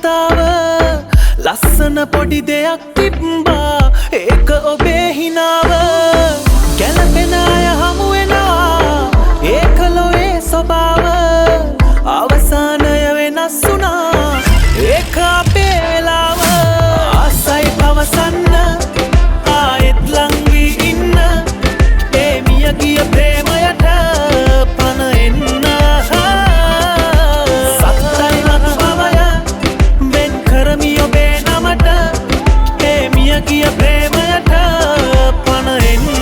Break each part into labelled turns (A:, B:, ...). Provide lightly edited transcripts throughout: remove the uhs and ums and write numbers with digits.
A: කතාව ලස්සන පොඩි දෙයක් තිබ්බා ඒක ඔබේ හිනාව ගැලපෙන අය හමු වෙනවා ඒක ලොවේ ස්වභාව අවසානය වෙනස් වුණා ඒක අපේ වෙලාව ආසයි පවසන්න ආයෙත් ලං වී ඉන්න ඒ මිය ගිය ප්‍රේමයට පණ එන්න සත්තයි මතු බවය වෙන් කරමි ඔබේ නමට ඒ මිය ගිය ප්‍රේමයට පණ එන්න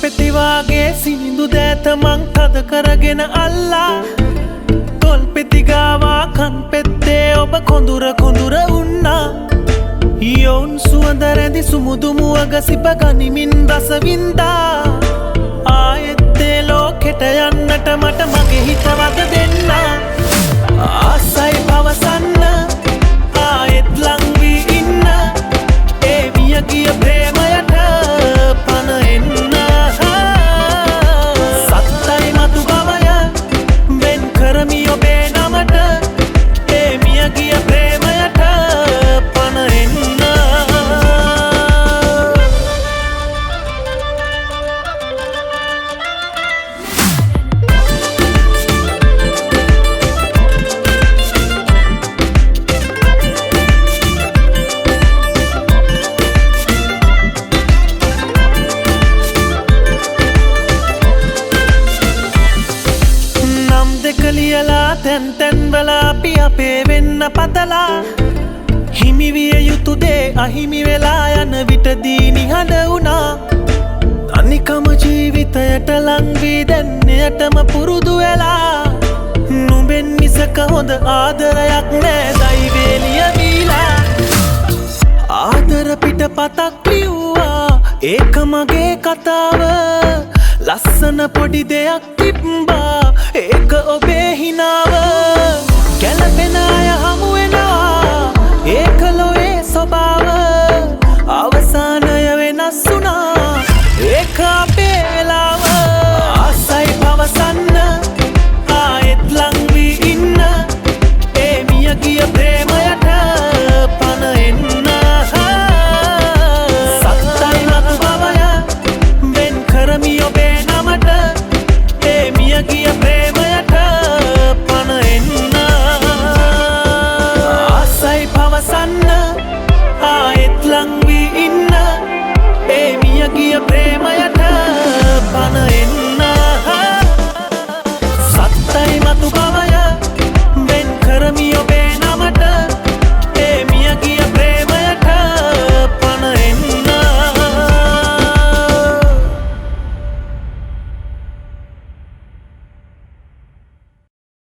A: පෙතිවාගේ සිනිඳු දෑත මං තද කරගෙන අල්ලා තොල් පෙතිගාවා කන් පෙත්තේ ඔබ කොඳුර කොඳුර උන්නා යොවුන් සුවඳ රැඳි සුමුදු මුවග සිප ගනිමින් රසවින්දා ආයෙත්තේ ලෝකෙට යන්නට මට මගේ හිතවත දෙන්න ආසයි පවසන්න ආයෙත් ලං වී ඉන්න ඒ මිය ගිය ප්‍රේමයට පණ එන්න ලියලා තැන් තැන්වල අපි අපේ වෙන්න පතලා හිමිවිය යුතු දේ අහිමි වෙලා යන විටදී නිහඬ වුණා තනිකම ජීවිතයට ලං වී දැන් එයටම පුරුදු වෙලා නුඹෙන් මිසක හොඳ ආදරයක් නෑ දෛවේ ලියවිලා ආදර පිටපතක් ලිව්වා ඒක මගේ කතාව ලස්සන පොඩි දෙයක් තිබ්බා ඒක ඔබේ හිනාව ගැලපෙන අය හමු වෙනවා ඒක ලොවේ ස්වභාව අවසානය වෙනස් වුණා ඒක අපේ වෙලාව ආසයි පවසන්න ආයෙත් ලං වී ඉන්න ඒ මිය ගිය ප්‍රේමයට පණ එන්න සත්තයි මතු බවය වෙන් කරමි ඔබේ නමට ඒ මිය ගිය ප්‍රේමයට පණ එන්න ආසයි පවසන්න